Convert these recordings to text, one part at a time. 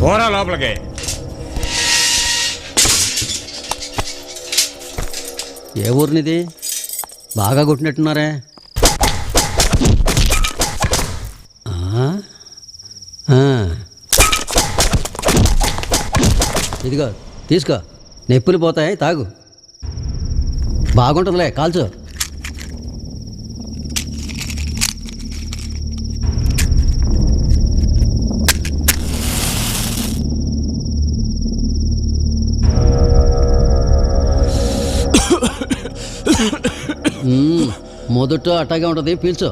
పోరా లోపలికి. ఏ ఊరినిది? బాగా కొట్టినట్టున్నారే. ఇదిగో తీసుకో, నొప్పులు పోతాయి, తాగు. బాగుంటుందిలే, కాల్చు. మొదట అట్టాగే ఉంటుంది, పీల్చు.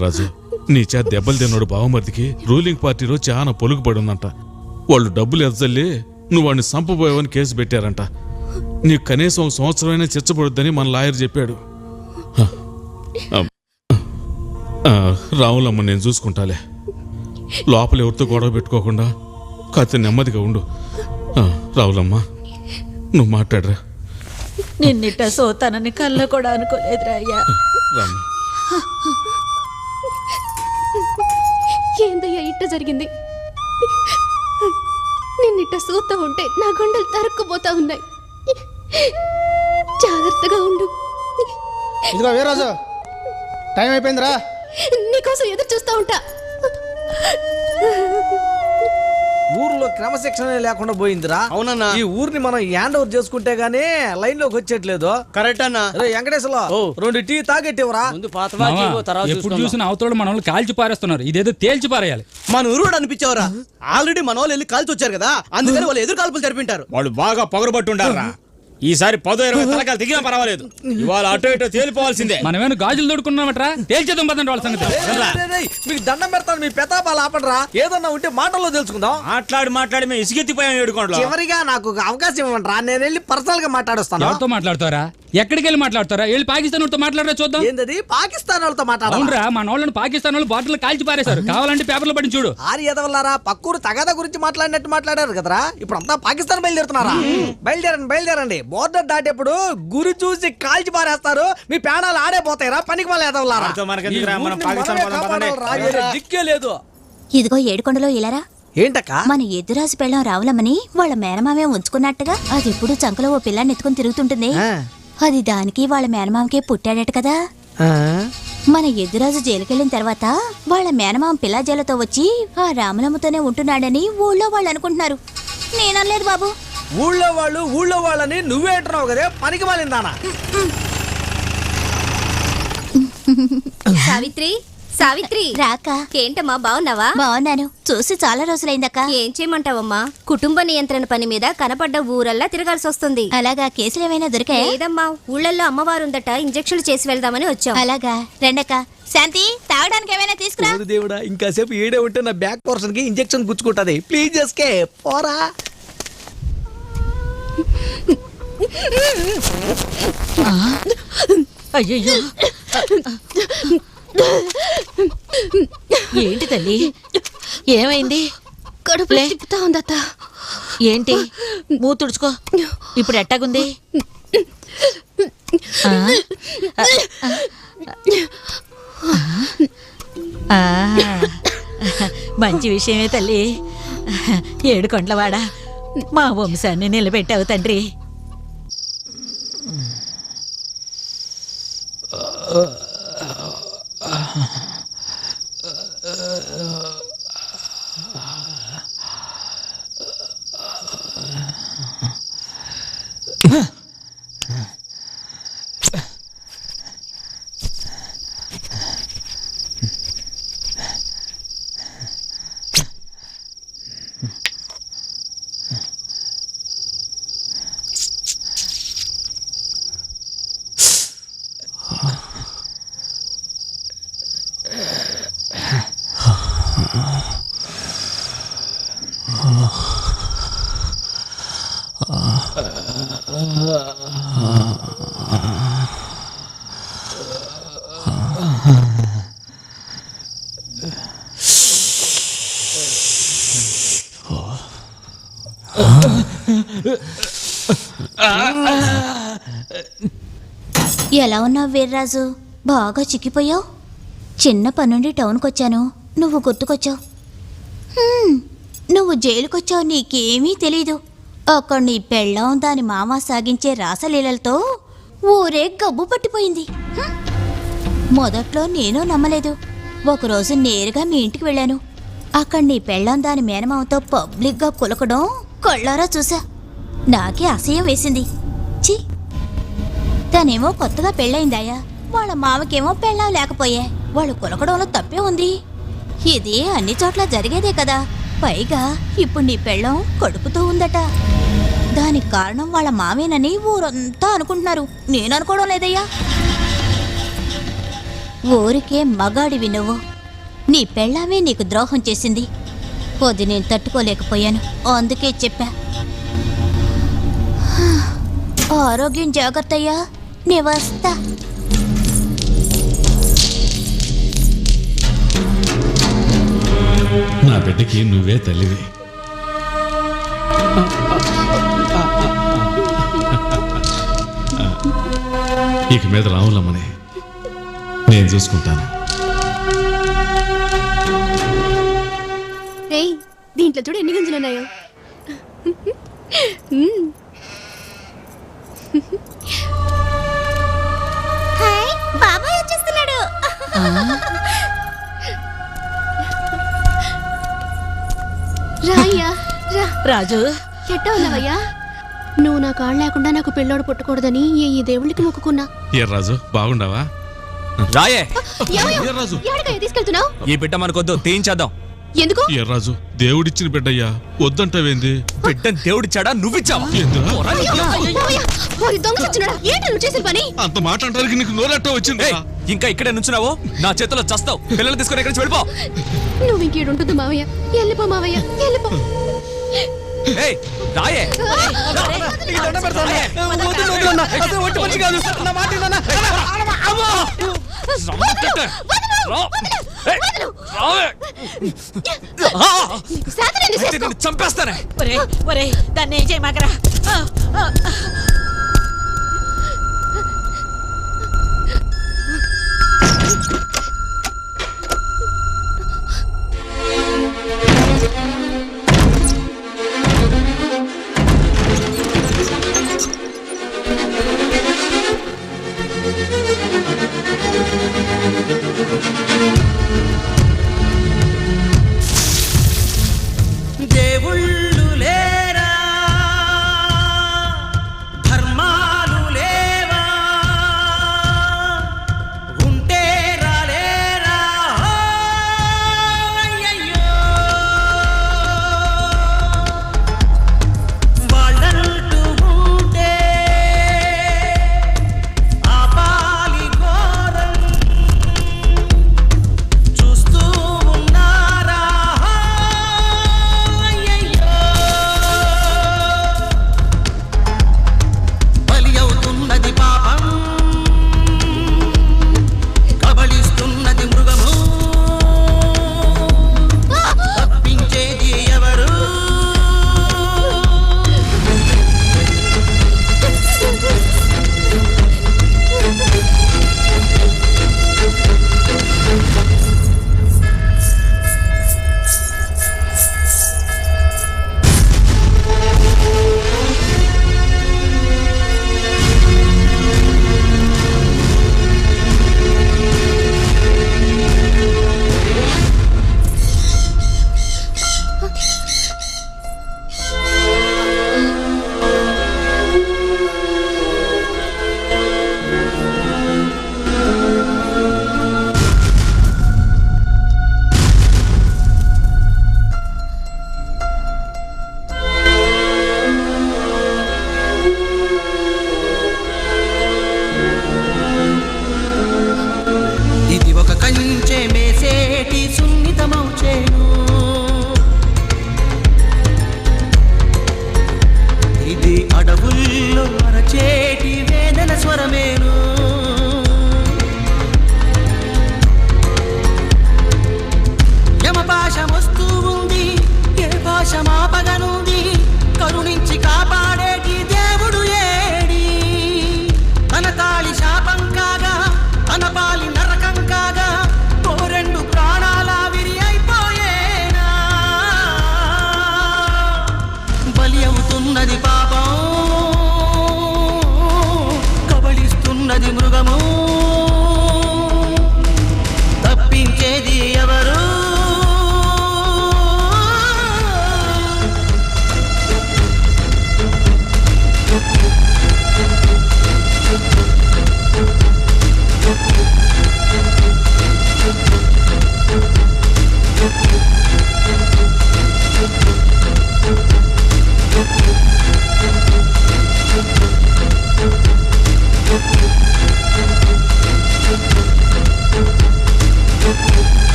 రాజు, నీ చేత దెబ్బలు తిన్నాడు బావమరిదికి రూలింగ్ పార్టీలో చాలా పొలుగుపడి ఉందంట. వాళ్ళు డబ్బులు ఎదజల్లి నువ్వు వాడిని సంపబోయావని కేసు పెట్టారంట. నీకు కనీసం 1 సంవత్సరమైనా చిచ్చబడుద్దని మన లాయర్ చెప్పాడు. రావులమ్మ నేను చూసుకుంటాలే. లోపల ఎవరితో గొడవ పెట్టుకోకుండా కాస్త నెమ్మదిగా ఉండు. రావులమ్మ నువ్వు మాట్లాడరా. నిన్నిట్ట సోతానని కళ్ళ కూడా అనుకోలేదురా అయ్యా. ఏందయ్యా ఇట్ట జరిగింది? నిన్నిట్ట సూతా ఉంటే నా గుండెలు తరుక్కుపోతా ఉన్నాయి. జాగ్రత్తగా ఉండు. ఇదిగో వీర్రాజు, టైం అయిపోయిందిరా. నీకోసం ఎదురు చూస్తా ఉంటా. ఊర్లో క్రమశిక్షణ లేకుండా పోయిందిరా. అవునన్నా, ఈ ఊరిని మనం హ్యాండ్ ఓవర్ చేసుకుంటే గానీ లైన్ లోకి వచ్చేట్లేదు. కరెక్ట్ అన్నా. వెంకటేశ్వర 2 టీ తాగెట్టేవరా. ఎప్పుడు చూసిన అవతల మన వాళ్ళు కాల్చి పారేస్తున్నారు, ఇదేదో తేల్చి పారేయాలి. మన ఊరు అనిపించావరా? ఆల్రెడీ మన వాళ్ళు వెళ్ళి కాల్చి వచ్చారు కదా, అందుకని వాళ్ళు ఎదురు కాల్పులు జరిపింటారు. వాళ్ళు బాగా పొగరబట్టు ఉండారా. ఈసారి 10-20 తలకాలు దిగినా పర్వాలేదు, ఇవాళ అటో ఇటో తేలిపోవాల్సిందే. మనమేమైనా గాజులు తోడుకున్నామట్రా, తేల్చేద్దాం పదండి వాళ్ళ సంగతి. మీకు దండం పెడతాను, మీ పెతాపాలు ఆపడరా. ఏదన్నా ఉంటే మాటల్లో తెలుసుకుందాం. మాట్లాడి మేము ఇసుకెత్తిపోయాం ఏడుకోండి. చివరిగా నాకు అవకాశం ఇవ్వండి, నేను వెళ్ళి పర్సనల్ గా మాట్లాడొస్తాను. ఎవరితో మాట్లాడతారా? ఎక్కడికి వెళ్ళి మాట్లాడతారా? వెళ్ళి పాకిస్తాన్ వాళ్ళతో మాట్లాడరా చూద్దాం. ఏంటది పాకిస్తాన్ వాళ్ళతో మాట్లాడాలి? అవునరా, మన వాళ్ళని పాకిస్తాన్ వాళ్ళు బాటిల్ కాల్చి పారేశారు. కావాలంటే పేపర్లో పడి చూడు. ఎదవల్లారా, పక్కూరు తగాదా గురించి మాట్లాడినట్టు మాట్లాడారు కదరా. ఇప్పుడు అంతా పాకిస్తాన్ బయలుదేరుతున్నారా? బయలుదేరండి. బోర్డర్ దాటేప్పుడు గురి చూసి కాల్చి పారేస్తారు. మీ ప్రాణాలు ఆడే పోతాయిరా పనికి మళ్ళీ ఎదవల్లారా. దిక్కే లేదు. ఇదిగో ఏడుకొండలో ఇలారా. ఏంటక్క? మన ఎదురాసి పెళ్ళం రావులమ్మని వాళ్ళ మేనమామే ఉంచుకున్నట్టుగా అది ఎప్పుడు చంకలో ఓ పిల్లని ఎత్తుకుని తిరుగుతుంటుంది. అది దానికి వాళ్ళ మేనమామకే పుట్టాడట కదా. మన ఎదురాజు జైలుకెళ్ళిన తర్వాత వాళ్ళ మేనమామ పిల్లాజేలతో వచ్చి ఆ రాములమ్మతోనే ఉంటున్నాడని ఊళ్ళో వాళ్ళు అనుకుంటున్నారు. నేనలేదు బాబు. ఊళ్ళో వాళ్ళని నువ్వే అంటున్నావు కదే, పనికి మాలిందానా. సావిత్రి రాక. ఏంటమ్మా బాగున్నావా? బాగున్నాను. చూసి చాలా రోజులైందక్క. ఏం చేయమంటావమ్మా, కుటుంబ నియంత్రణ పని మీద కనపడ్డ ఊరల్లా తిరగాల్సి వస్తుంది. అలాగా? కేసులు ఏమైనా దొరికాయి? లేదమ్మా, ఊళ్ళల్లో అమ్మవారు ఉందట, ఇంజక్షన్లు చేసి వెళ్దామని వచ్చాం. అలాగా, రెండక్క. శాంతి, తాగడానికి ఏమైనా తీసుకురా. దేవుడా, ఇంకాసేపు ఏడే ఉంటే నా బ్యాక్ పోర్షన్ కి ఇంజక్షన్ గుచ్చుకుంటది. ప్లీజ్ ఎస్కే పోరా. అయ్యయ్యో, ఏంటి తల్లి, ఏమైంది? కడుపులో తిప్పుతా ఉందత్త. ఏంటి? మూతి తుడుచుకో. ఇప్పుడు ఎట్టాగుంది? మంచి విషయమే తల్లి. ఏడుకొండలవాడా, మా వంశాన్ని నిలబెట్టావు తండ్రి. ఎలా ఉన్నావు వీర్రాజు? బాగా చిక్కిపోయావు. చిన్న పనుండి టౌన్కి వచ్చాను, నువ్వు గుర్తుకొచ్చావు. నువ్వు జైలుకొచ్చావు, నీకేమీ తెలీదు. అక్కడ నీ పెళ్ళాం దాని మామ సాగించే రాసలీలలతో ఊరే గబ్బు పట్టిపోయింది. మొదట్లో నేను నమ్మలేదు. ఒకరోజు నేరుగా మీ ఇంటికి వెళ్ళాను. అక్కడ నీ పెళ్ళాం దాని మేనమామతో పబ్లిక్గా కులకడం కళ్ళారా చూసా. నాకే అసహ్యం వేసింది. ఛీ, తనేమో కొత్తగా పెళ్ళయిందాయా, వాళ్ళ మామకేమో పెళ్ళాం లేకపోయే. వాళ్ళు కులకడంలో తప్పే ఉంది. ఇది అన్ని చోట్ల జరిగేదే కదా. పైగా ఇప్పుడు నీ పెళ్ళం కడుపుతూ ఉందట. దానికి కారణం వాళ్ళ మామేనని ఊరంతా అనుకుంటున్నారు. నేను అనుకోవడం లేదయ్యా. ఊరికే మగాడివి నువ్వు. నీ పెళ్ళామే నీకు ద్రోహం చేసింది. అది నేను తట్టుకోలేకపోయాను, అందుకే చెప్పా. ఆరోగ్యం జాగ్రత్తయ్యా, నే వస్తా. నా బిడ్డకి నువ్వే తల్లివి. ఇక మీద రావులమ్మని నేను చూసుకుంటాను. రేయ్, దీంట్లో చూడు ఎన్ని గింజలు ఉన్నాయో. బాబాయ్ వచ్చేస్తున్నాడు. రాయ్యా రా. రాజు, ఎట్టా ఉన్నావయ్యా? నువ్వు నా కాళ్ళు లేకుండా నాకు పెళ్ళోడు పుట్టకూడదని ఈ దేవుళ్ళకి మొక్కుకున్నా. ఏ రాజు, బాగుండవా? రాయే ఏ రాజు, ఎక్కడికయ్యా తీసుకెళ్తున్నావు? ఈ బిడ్డ మనకొద్దు, తీయించేద్దాం. ఎందుకు? ఏ రాజు, దేవుడిచ్చిన బిడ్డయ్యా, వద్దంటావేంది? బిడ్డను దేవుడిచ్చాడా, నువ్విచ్చావా? ఏందిరా? వాడి దొంగ చచ్చినాడా? ఏంటి నువ్వు చేసిన పని? అంత మాట అంటానికి నీకు నోరెట్టా వచ్చింది? ఏయ్, ఇంకా ఇక్కడే నుంచున్నావు? నా చేతిలో చస్తావు. పిల్లలు తీసుకొని ఎక్కడి నుంచి వెళ్ళిపో. నువ్వు ఇంకేడుంటుంది మావయ్య. వెళ్ళిపో మావయ్య, వెళ్ళిపో. ఏయ్, రాయే నీకు దండం పెడతాను. వద్దు, వద్దు అన్న. అసలు ఒట్టి మనిషి కాదు. నా మాట వినన్నా. అమ్మా! శాతనాన్ని చేసుకో. చంపేస్తానే. ఒరే ఒరే, దాన్ని ఏం చేయమాకరా.